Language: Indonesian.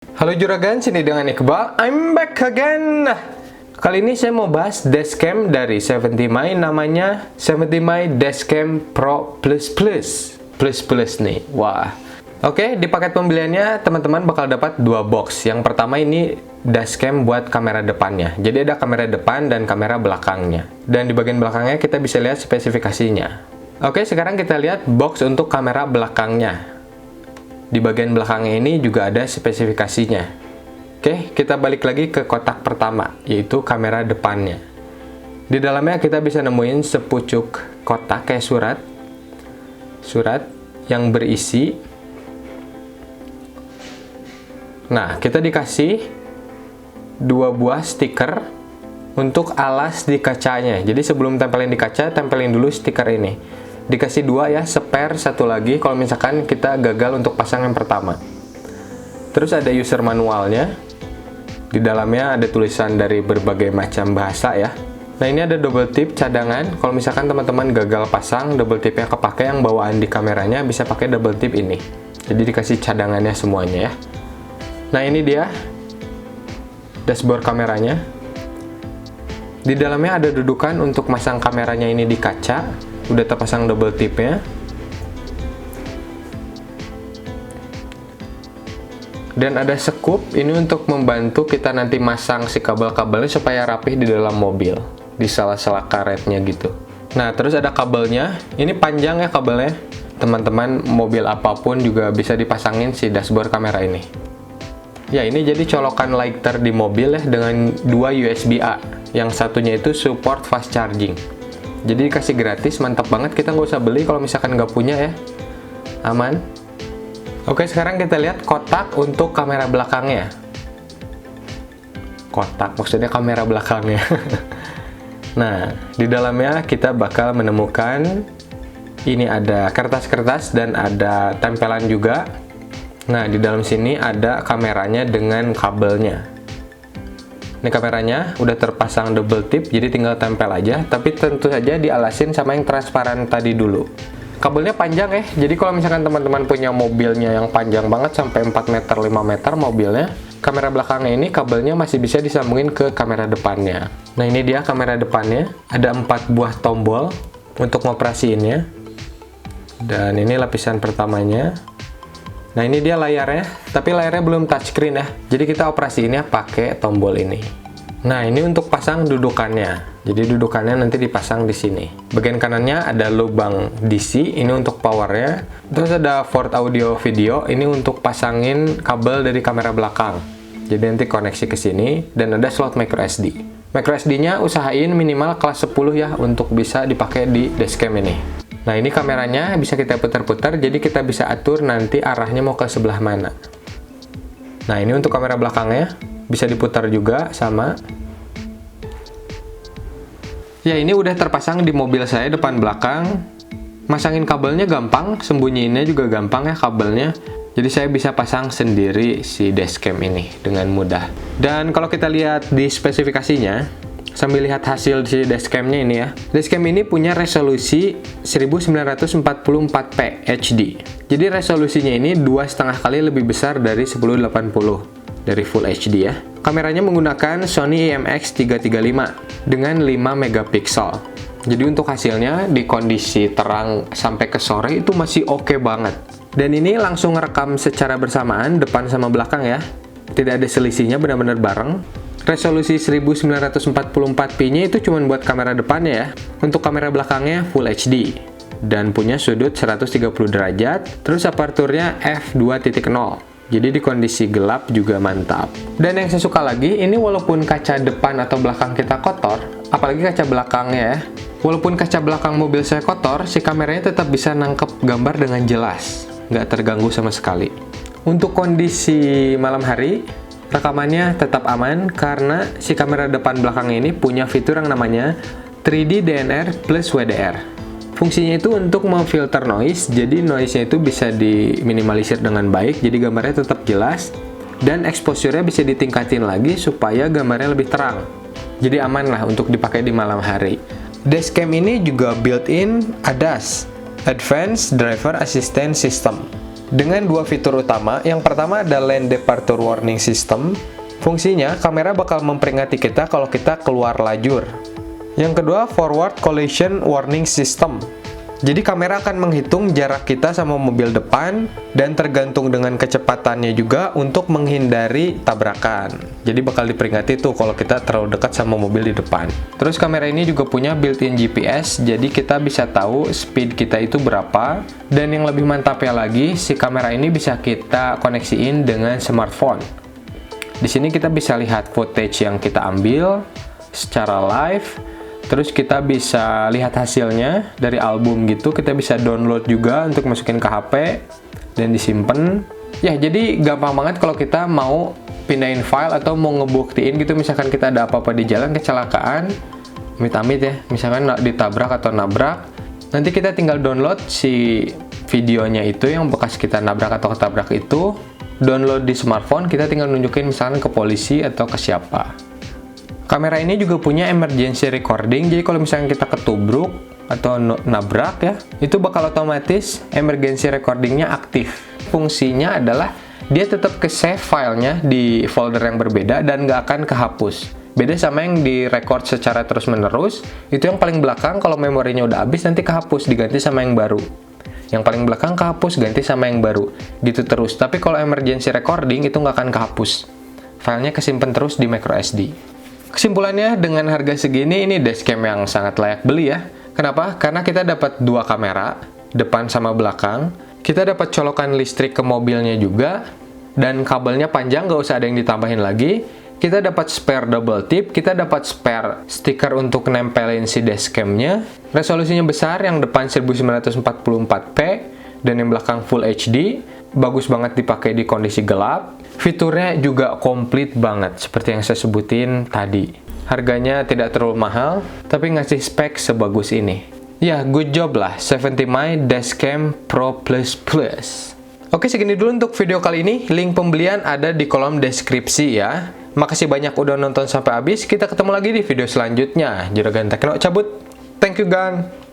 Halo Juragan, sini dengan Iqbal. I'm back again. Kali ini saya mau bahas dashcam dari 70My, namanya 70My Dashcam Pro Plus nih. Wah. Oke, di paket pembeliannya teman-teman bakal dapat dua box. Yang pertama ini dashcam buat kamera depannya. Jadi ada kamera depan dan kamera belakangnya. Dan di bagian belakangnya kita bisa lihat spesifikasinya. Oke, sekarang kita lihat box untuk kamera belakangnya. Di bagian belakangnya ini juga ada spesifikasinya. Oke, kita balik lagi ke kotak pertama, yaitu kamera depannya. Di dalamnya kita bisa nemuin sepucuk kotak kayak surat yang berisi. Nah, kita dikasih dua buah stiker untuk alas di kacanya. Jadi sebelum tempelin di kaca, tempelin dulu stiker ini. Dikasih dua ya, spare satu lagi kalau misalkan kita gagal untuk pasang yang pertama. Terus ada user manualnya. Di dalamnya ada tulisan dari berbagai macam bahasa ya. Nah, ini ada double tip cadangan. Kalau misalkan teman-teman gagal pasang, double tipnya kepake, yang bawaan di kameranya bisa pakai double tip ini. Jadi dikasih cadangannya semuanya ya. Nah, ini dia dashboard kameranya. Di dalamnya ada dudukan untuk masang kameranya ini di kaca. Udah terpasang double tipnya. Dan ada scoop ini untuk membantu kita nanti masang si kabel-kabelnya supaya rapih di dalam mobil, di sela-sela karetnya gitu. Nah, terus ada kabelnya. Ini panjang ya kabelnya. Teman-teman mobil apapun juga bisa dipasangin si dashboard kamera ini. Ya, ini jadi colokan lighter di mobil ya, dengan dua USB-A. Yang satunya itu support fast charging. Jadi dikasih gratis, mantap banget. Kita nggak usah beli kalau misalkan nggak punya ya. Aman. Oke, sekarang kita lihat kotak untuk kamera belakangnya. Kotak, maksudnya kamera belakangnya. Nah, di dalamnya kita bakal menemukan ini ada kertas-kertas dan ada tempelan juga. Nah, di dalam sini ada kameranya dengan kabelnya. Ini kameranya udah terpasang double tip, jadi tinggal tempel aja. Tapi tentu saja dialasin sama yang transparan tadi dulu. Kabelnya panjang ya, jadi kalau misalkan teman-teman punya mobilnya yang panjang banget sampai 4 meter, 5 meter mobilnya, kamera belakangnya ini kabelnya masih bisa disambungin ke kamera depannya. Nah, ini dia kamera depannya. Ada 4 buah tombol untuk ngoperasiinnya. Dan ini lapisan pertamanya. Nah, ini dia layarnya, tapi layarnya belum touchscreen ya. Jadi kita operasiinnya pakai tombol ini. Nah, ini untuk pasang dudukannya. Jadi dudukannya nanti dipasang di sini. Bagian kanannya ada lubang DC, ini untuk powernya. Terus ada port audio video, ini untuk pasangin kabel dari kamera belakang. Jadi nanti koneksi ke sini, dan ada slot microSD. MicroSD-nya usahain minimal kelas 10 ya, untuk bisa dipakai di dashcam ini. Nah, ini kameranya bisa kita putar-putar, jadi kita bisa atur nanti arahnya mau ke sebelah mana. Nah, ini untuk kamera belakangnya, bisa diputar juga sama. Ya, ini udah terpasang di mobil saya depan belakang. Masangin kabelnya gampang, sembunyiinnya juga gampang ya kabelnya. Jadi saya bisa pasang sendiri si dashcam ini dengan mudah. Dan kalau kita lihat di spesifikasinya, sambil lihat hasil si dashcamnya ini ya. Dashcam ini punya resolusi 1944p HD. Jadi resolusinya ini 2,5 kali lebih besar dari 1080 dari Full HD ya. Kameranya menggunakan Sony IMX335 dengan 5 megapiksel. Jadi untuk hasilnya di kondisi terang sampai ke sore itu masih oke banget. Dan ini langsung rekam secara bersamaan depan sama belakang ya. Tidak ada selisihnya, benar-benar bareng. Resolusi 1944p-nya itu cuma buat kamera depannya ya. Untuk kamera belakangnya Full HD dan punya sudut 130 derajat. Terus aperturnya f2.0. Jadi di kondisi gelap juga mantap. Dan yang saya suka lagi, ini walaupun kaca depan atau belakang kita kotor, apalagi kaca belakangnya ya. Walaupun kaca belakang mobil saya kotor, si kameranya tetap bisa nangkep gambar dengan jelas, nggak terganggu sama sekali. Untuk kondisi malam hari, rekamannya tetap aman karena si kamera depan belakang ini punya fitur yang namanya 3D DNR plus WDR. Fungsinya itu untuk memfilter noise, jadi noise-nya itu bisa diminimalisir dengan baik, jadi gambarnya tetap jelas, dan exposure-nya bisa ditingkatin lagi supaya gambarnya lebih terang. Jadi aman lah untuk dipakai di malam hari. Dashcam ini juga built-in ADAS, Advanced Driver Assistance System. dengan dua fitur utama. Yang pertama ada Lane Departure Warning System. Fungsinya, kamera bakal memperingati kita kalau kita keluar lajur. Yang kedua, Forward Collision Warning System. Jadi kamera akan menghitung jarak kita sama mobil depan dan tergantung dengan kecepatannya juga untuk menghindari tabrakan. Jadi bakal diperingati tuh kalau kita terlalu dekat sama mobil di depan. Terus kamera ini juga punya built-in GPS, jadi kita bisa tahu speed kita itu berapa. Dan yang lebih mantapnya lagi, si kamera ini bisa kita koneksiin dengan smartphone. Di sini kita bisa lihat footage yang kita ambil secara live. Terus kita bisa lihat hasilnya dari album gitu, kita bisa download juga untuk masukin ke HP dan disimpan. Ya, jadi gampang banget kalau kita mau pindahin file atau mau ngebuktiin gitu, misalkan kita ada apa-apa di jalan, kecelakaan, amit-amit ya, misalkan ditabrak atau nabrak, nanti kita tinggal download si videonya itu yang bekas kita nabrak atau ketabrak itu, download di smartphone, kita tinggal nunjukin misalkan ke polisi atau ke siapa. Kamera ini juga punya emergency recording, jadi kalau misalnya kita ketubruk atau nabrak ya, itu bakal otomatis emergency recordingnya aktif. Fungsinya adalah dia tetap ke-save filenya di folder yang berbeda dan nggak akan kehapus. Beda sama yang di-record secara terus-menerus, itu yang paling belakang kalau memorinya udah habis nanti kehapus, diganti sama yang baru. Yang paling belakang kehapus, ganti sama yang baru. Gitu terus, tapi kalau emergency recording itu nggak akan kehapus. Filenya kesimpan terus di microSD. Kesimpulannya, dengan harga segini ini dashcam yang sangat layak beli ya. Kenapa? Karena kita dapat dua kamera, depan sama belakang. Kita dapat colokan listrik ke mobilnya juga. Dan kabelnya panjang, nggak usah ada yang ditambahin lagi. Kita dapat spare double tip, kita dapat spare stiker untuk nempelin si dashcamnya. Resolusinya besar, yang depan 1944p dan yang belakang Full HD. Bagus banget dipakai di kondisi gelap. Fiturnya juga komplit banget, seperti yang saya sebutin tadi. Harganya tidak terlalu mahal, tapi ngasih spek sebagus ini. Ya, good job lah, 70My Dashcam Pro Plus Plus. Oke, segini dulu untuk video kali ini. Link pembelian ada di kolom deskripsi ya. Makasih banyak udah nonton sampai habis. Kita ketemu lagi di video selanjutnya. Juragan Tekno cabut. Thank you, Gan.